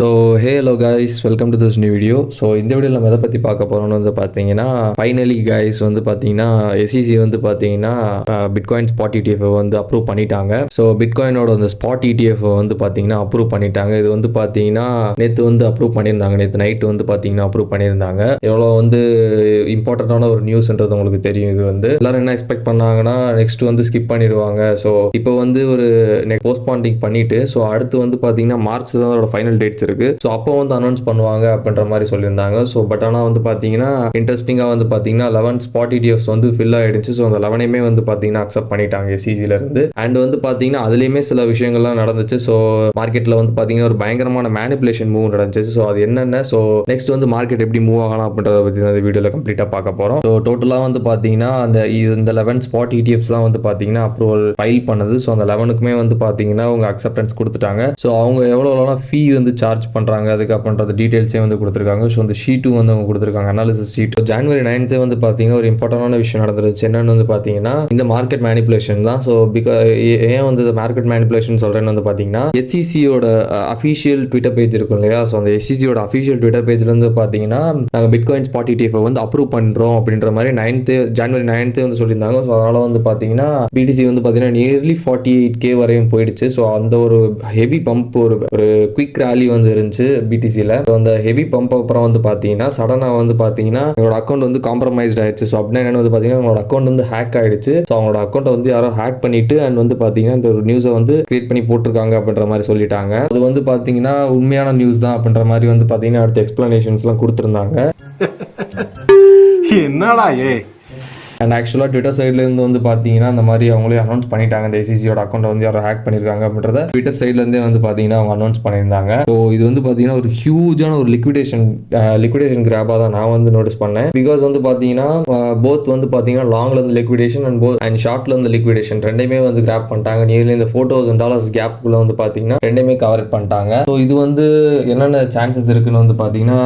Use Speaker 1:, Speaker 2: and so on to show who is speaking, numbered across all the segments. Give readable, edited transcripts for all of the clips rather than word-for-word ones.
Speaker 1: So hello guys, welcome to this new video. So இந்த வீடியோவில் நம்ம எதை பற்றி பார்க்க போகிறோம்னு வந்து பார்த்தீங்கன்னா, ஃபைனலி கைஸ் வந்து பார்த்தீங்கன்னா எஸ்இசி வந்து பார்த்தீங்கன்னா பிட்காயின் ஸ்பாட் ETF வந்து அப்ரூவ் பண்ணிட்டாங்க. ஸோ பிட்காயினோட அந்த ஸ்பாட் ETF வந்து பார்த்தீங்கன்னா அப்ரூவ் பண்ணிட்டாங்க. இது வந்து பார்த்தீங்கன்னா நேற்று வந்து அப்ரூவ் பண்ணியிருந்தாங்க. நேற்று நைட்டு வந்து பார்த்தீங்கன்னா அப்ரூவ் பண்ணியிருந்தாங்க. எவ்வளோ வந்து இம்பார்ட்டண்ட்டான ஒரு நியூஸ்ன்றது உங்களுக்கு தெரியும். இது வந்து எல்லாரும் என்ன எக்ஸ்பெக்ட் பண்ணாங்கன்னா நெக்ஸ்ட் வந்து ஸ்கிப் பண்ணிடுவாங்க. ஸோ இப்போ வந்து ஒரு போஸ்ட்பாண்டிங் பண்ணிட்டு ஸோ அடுத்து வந்து பார்த்தீங்கன்னா மார்ச் தான் அதோட ஃபைனல் டேட்ஸ் இருக்கு. ஸோ அப்போ வந்து அனௌன்ஸ் பண்ணுவாங்க அப்படின்ற மாதிரி சொல்லியிருந்தாங்க. ஸோ பட் ஆனால் வந்து பார்த்தீங்கன்னா இன்ட்ரெஸ்டிங்காக வந்து பார்த்தீங்கன்னா 11 ஸ்பாட் ETFs வந்து ஃபில் ஆயிடுச்சு. ஸோ அந்த 11மே வந்து பார்த்தீங்கன்னா அக்செப்ட் பண்ணிட்டாங்க SEC இருந்து. அண்ட் வந்து பார்த்தீங்கன்னா அதுலேயுமே சில விஷயங்கள்லாம் நடந்துச்சு. ஸோ மார்க்கெட்டில் வந்து பார்த்தீங்கன்னா ஒரு பயங்கரமான மேனிபுலேஷன் மூவ் நடந்துச்சு. ஸோ அது என்னென்ன, ஸோ நெக்ஸ்ட் வந்து மார்க்கெட் எப்படி மூவ் ஆகலாம் அப்படின்றத பற்றி அந்த வீடியோவில் கம்ப்ளீட்டாக பார்க்க போகிறோம். ஸோ டோட்டலாக வந்து பார்த்தீங்கன்னா இந்த 11 ஸ்பாட் ETFஸ்லாம் வந்து பார்த்தீங்கன்னா அப்ரூவல் ஃபைல் பண்ணது. ஸோ அந்த 11க்குமே வந்து பார்த்தீங்கன்னா அவங்க அக்செப்டன்ஸ் கொடுத்துட்டாங்க. ஸோ அவங்க எவ்வளோலாம் ஃபீ வந்து சார்ஜ் பண்றாங்க அதுக்கு அப்படின்ற டீடைல்ஸே வந்து கொடுத்துருக்காங்க. ஸோ அந்த ஷீட்டும் வந்து அவங்க கொடுத்துருக்காங்க, அனாலிசிஸ் ஷீட். ஜனவரி 9th வந்து பார்த்தீங்கன்னா ஒரு இம்பார்ட்டன்டான விஷயம் நடந்துருச்சு. என்னன்னு வந்து பார்த்தீங்கன்னா இந்த மார்க்கெட் மேனிபுலேஷன் தான். ஸோ ஏன் வந்து மார்க்கெட் மேனிபுலேஷன் சொல்றேன்னு வந்து பார்த்தீங்கன்னா SECயோட அஃபிஷியல் ட்விட்டர் பேஜ் இருக்கும் இல்லையா. ஸோ அந்த SECயோட அஃபிஷியல் ட்விட்டர் பேஜ்ல இருந்து பார்த்தீங்கன்னா நாங்கள் பிட்காயின் ஸ்பாட் ETF வந்து அப்ரூவ் பண்றோம் அப்படின்ற மாதிரி ஜனவரி 9th வந்து சொல்லியிருந்தாங்க. ஸோ அதனால வந்து பார்த்தீங்கன்னா BTC வந்து பார்த்தீங்கன்னா நியர்லி 48K வரையும் போயிடுச்சு. ஸோ அந்த ஒரு ஹெவி பம்ப், ஒரு குயிக் ரேலி வந்து இருந்துச்சு BTCல. அந்த ஹெவி பம்ப் அப்புறம் வந்து பார்த்தீங்கன்னா சடனாக வந்து பார்த்தீங்கன்னா எங்களோட அக்கௌண்ட் வந்து காம்ப்ரமைஸ்ட் ஆயிடுச்சு. ஸோ அப்படின்னா என்னன்னு வந்து பார்த்தீங்கன்னா உங்களோட அக்கௌண்ட் வந்து ஹேக் ஆயிடுச்சு. ஸோ அவங்களோட அக்கௌண்ட்டை வந்து யாரோ ஹேக் பண்ணிட்டு அண்ட் வந்து பார்த்தீங்கன்னா இந்த ஒரு நியூஸை வந்து கிரியேட் பண்ணி போட்டிருக்காங்க அப்படின்ற மாதிரி சொல்லிட்டாங்க. அது வந்து பார்த்தீங்கன்னா உண்மையான நியூஸ் தான் அப்படின்ற மாதிரி வந்து பார்த்தீங்கன்னா அடுத்த எக்ஸ்பிளனேஷன்ஸ்லாம் கொடுத்துருந்தாங்க.
Speaker 2: என்னடா
Speaker 1: அண்ட் ஆக்சுவலாக ட்விட்டர் சைட்லேருந்து வந்து பார்த்தீங்கன்னா அந்த மாதிரி அவங்களே அனௌன்ஸ் பண்ணிட்டாங்க. இந்த SECயோட அக்கௌண்ட் வந்து யாரோ ஹேக் பண்ணியிருக்காங்க அப்படின்றத ட்விட்டர் சைட்லேருந்தே வந்து பார்த்தீங்கன்னா அவங்க அனௌன்ஸ் பண்ணியிருந்தாங்க. ஸோ இது வந்து பார்த்தீங்கன்னா ஒரு ஹியூஜான ஒரு லிக்விடேஷன் கிராபாக தான் நான் வந்து நோட்டீஸ் பண்ணேன். பிகாஸ் வந்து பார்த்தீங்கன்னா போத் வந்து பார்த்தீங்கன்னா லாங்ல இருந்து லிக்விடேஷன் அண்ட் ஷார்ட்ல இருந்து லிக்விடேஷன் ரெண்டையுமே வந்து கிராப் பண்ணிட்டாங்க. நியர்லி இந்த $4,000 கேப்புக்குள்ள வந்து பார்த்தீங்கன்னா ரெண்டையுமே கவர் பண்ணிட்டாங்க. ஸோ இது வந்து என்னென்ன சான்சஸ் இருக்குன்னு வந்து பார்த்தீங்கன்னா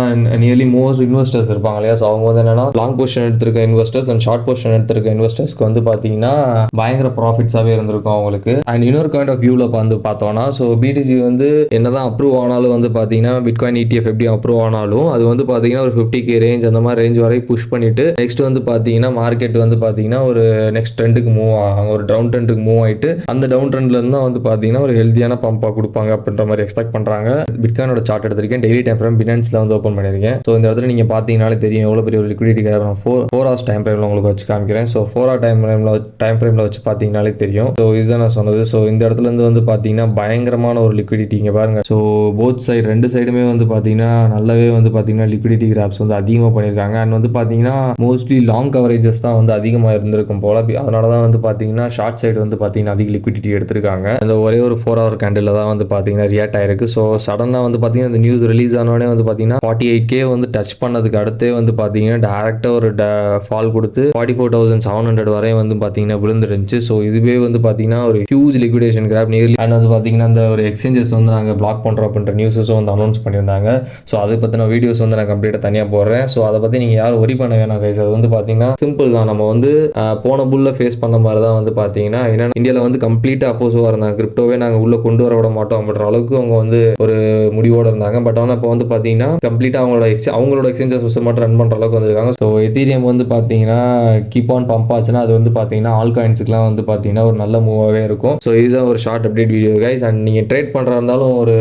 Speaker 1: நியர்லி மோஸ்ட் இன்வெஸ்டர்ஸ் இருப்பாங்க இல்லையா. ஸோ அவங்க வந்து என்னன்னா லாங் பொசிஷன் எடுத்திருக்க இன்வெஸ்டர்ஸ் அண்ட் ஷார்ட் எடுத்திருக்க இன்வெஸ்டர்ஸ்க்கு வந்து பாத்தீங்கன்னா பயங்கர ப்ராஃபிட்ஸாவே இருந்திருக்கும் அவங்களுக்கு. அண்ட் இன்னொரு காயிண்ட் ஆஃப் வியூல வந்து பார்த்தோம்னா ஸோ BTC வந்து என்னதான் அப்ரூவ் ஆனாலும் வந்து பாத்தீங்கன்னா பிட்காயின் ETF எப்படி அப்ரூவ் ஆனாலும் அது வந்து பாத்தீங்கன்னா ஒரு 50K ரேஞ்ச் அந்த மாதிரி ரேஞ்ச் வரை புஷ் பண்ணிட்டு நெக்ஸ்ட் வந்து பாத்தீங்கன்னா மார்க்கெட் வந்து பாத்தீங்கன்னா ஒரு நெக்ஸ்ட் ட்ரெண்டுக்கு மூவ் ஆகும், ஒரு டவுன் ட்ரெண்டுக்கு மூவ் ஆயிட்டு அந்த டவுன் ட்ரெண்ட்ல இருந்து வந்து பாத்தீங்கன்னா ஒரு ஹெல்தியான பம்பா கொடுப்பாங்க அப்படின்ற மாதிரி எக்ஸ்பெக்ட் பண்றாங்க. பிட்காயினோட சார்ட் எடுத்திருக்கேன், டெய்லி டைம் ஃப்ரேம் பினான்ஸ்ல வந்து ஓப்பன் பண்ணிருக்கேன். ஸோ இந்த இடத்துல நீங்க பாத்தீங்கன்னாலே தெரியும் எவ்வளவு பெரிய ஒரு லிக்விடிட்டி கேப். 4 hours டைம் ஃப்ரேம்ல உங்களுக்கு வச்சு காமிக்கிறேன். ஸோ 4 hour டைம் ஃப்ரேம்ல வச்சு பார்த்தீங்கனாலே தெரியும். ஸோ இதுதான் நான் சொன்னது. ஸோ இந்த இடத்துல இருந்து வந்து பார்த்தீங்கன்னா பயங்கரமான ஒரு லிக்விடிட்டி இங்கே பாருங்க. ஸோ போத் சைடு ரெண்டு சைடுமே வந்து பார்த்தீங்கன்னா நல்லாவே வந்து பார்த்தீங்கன்னா லிக்விடிட்டி கிராப்ஸ் வந்து அதிகமாக பண்ணியிருக்காங்க. அண்ட் வந்து பார்த்தீங்கன்னா மோஸ்ட்லி லாங் கவரேஜஸ் தான் வந்து அதிகமாக இருந்திருக்கும் போல. அதனால தான் வந்து பார்த்தீங்கன்னா ஷார்ட் சைடு வந்து பார்த்தீங்கன்னா அதிக லிக்விடிட்டி எடுத்திருக்காங்க. அந்த ஒரே ஒரு 4 hour கேண்டில் தான் வந்து பார்த்தீங்கன்னா ரியாக்ட் ஆயிருக்கு. ஸோ சடனாக வந்து பார்த்தீங்கன்னா இந்த நியூஸ் ரிலீஸ் ஆனோடனே வந்து பார்த்தீங்கன்னா 48K வந்து டச் பண்ணதுக்கு அடுத்தே வந்து பார்த்தீங்கன்னா டேரக்டாக ஒரு ஃபால் கொடுத்து 44,700 வரை வந்து பார்த்தீங்கன்னா விழுந்துருந்துச்சு. ஸோ இதுவே வந்து பார்த்தீங்கன்னா ஒரு huge liquidation graph nearly. And வந்து பார்த்தீங்கன்னா அந்த ஒரு எக்ஸ்சேஞ்சஸ் வந்து நாங்கள் பிளாக் பண்ணுறோம் அப்படின்ற நியூஸஸும் வந்து அனௌன்ஸ் பண்ணியிருந்தாங்க. ஸோ அதை பற்றின வீடியோஸ் வந்து நான் கம்ப்ளீட்டாக தனியாக போடுறேன். ஸோ அதை பற்றி நீங்கள் யாரும் ஒரி பண்ண வேணாம் கைஸ். அது வந்து பார்த்தீங்கன்னா சிம்பிள் தான். நம்ம வந்து போன புல்ல ஃபேஸ் பண்ண மாதிரி தான் வந்து பார்த்தீங்கன்னா ஏன்னா இந்தியாவில் வந்து கம்ப்ளீட்டாக அப்போஸாக இருந்தாங்க. கிரிப்டோவே நாங்கள் உள்ளே கொண்டு வர விட மாட்டோம் அப்படின்ற அளவுக்கு அவங்க வந்து ஒரு முடிவோடு இருந்தாங்க. பட் ஆனால் இப்போ வந்து பார்த்தீங்கன்னா கம்ப்ளீட்டாக அவங்களோட எக்ஸ்சேஞ்சஸ் மட்டும் ரன் பண்ணுற அளவுக்கு வந்திருக்காங்க. ஸோ எதீரியம் வந்து பார்த்தீங்கன்னா கீப் ஆன் பம்ப் ஆச்சுன்னா அது வந்து பார்த்தீங்கன்னா ஆல் காயின்ஸுக்குலாம் வந்து பார்த்தீங்கன்னா ஒரு நல்ல மூவாகவே இருக்கும். ஸோ இதுதான் ஒரு short update video guys. And நீங்கள் ட்ரேட் பண்ணுறா இருந்தாலும் ஒரு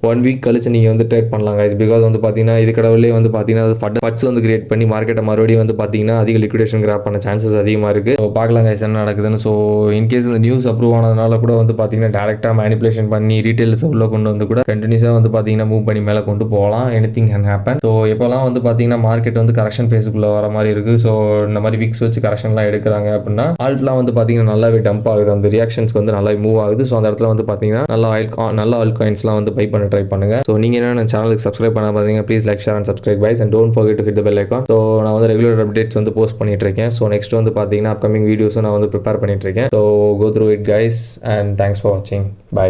Speaker 1: 1 week கழிச்சு நீங்கள் வந்து ட்ரேட் பண்ணலாம் கைஸ். பிகாஸ் வந்து பார்த்தீங்கன்னா இது கடவுளே வந்து பார்த்தீங்கன்னா ஃபட்ஸ் வந்து கிரியேட் பண்ணி மார்க்கெட்டை மறுபடியும் வந்து பார்த்தீங்கன்னா அதிக லிக்விடேஷன் கிராப் பண்ண சான்சஸ் அதிகமாக இருக்கு. ஸோ பார்க்கலாம் கைஸ் என்ன நடக்குதுன்னு. ஸோ இன்கேஸ் இந்த நியூஸ் அப்ரூவ் ஆனதுனால கூட வந்து பார்த்தீங்கன்னா டேரெக்டாக மேனிபுலேஷன் பண்ணி ரீட்டைல்ஸ் உள்ள கொண்டு வந்து கூட கண்டினியூஸாக வந்து பார்த்தீங்கன்னா மூவ் பண்ணி மேலே கொண்டு போகலாம். Anything can happen. ஸோ எப்போல்லாம் வந்து பார்த்தீங்கன்னா மார்க்கெட் வந்து கரெக்ஷன் ஃபேஸுக்குள்ள வர மாதிரி இருக்கு. ஸோ இந்த மாதிரி விக்ஸ் வச்சு கரெக்ஷன்லாம் எடுக்கிறாங்க அப்படின்னா ஆல்ட்லாம் வந்து பார்த்தீங்கன்னா நல்லாவே டம்ப் ஆகுது, அந்த ரியாக்ஷன்ஸ்க்கு வந்து நல்லா மூவ் ஆகுது. ஸோ அந்த இடத்துல வந்து பார்த்தீங்கன்னா நல்ல ஆல் காயின்ஸ்லாம் வந்து பை பண்ண ட்ரை பண்ணுங்க. ஸோ நீங்கள் என்ன சேனலுக்கு சப்ஸ்கிரைப் பண்ண பார்த்தீங்கன்னா please like, share and subscribe guys and don't forget to hit the bell icon. So நான் வந்து ரெகுலர் அப்டேட்ஸ் வந்து போஸ்ட் பண்ணிட்டு இருக்கேன். ஸோ நெக்ஸ்ட் வந்து பார்த்தீங்கன்னா அப்கமிங் வீடியோஸும் நான் வந்து ப்ரிப்பேர் பண்ணிட்டு இருக்கேன். So go through it guys and thanks for வாட்சிங். பை.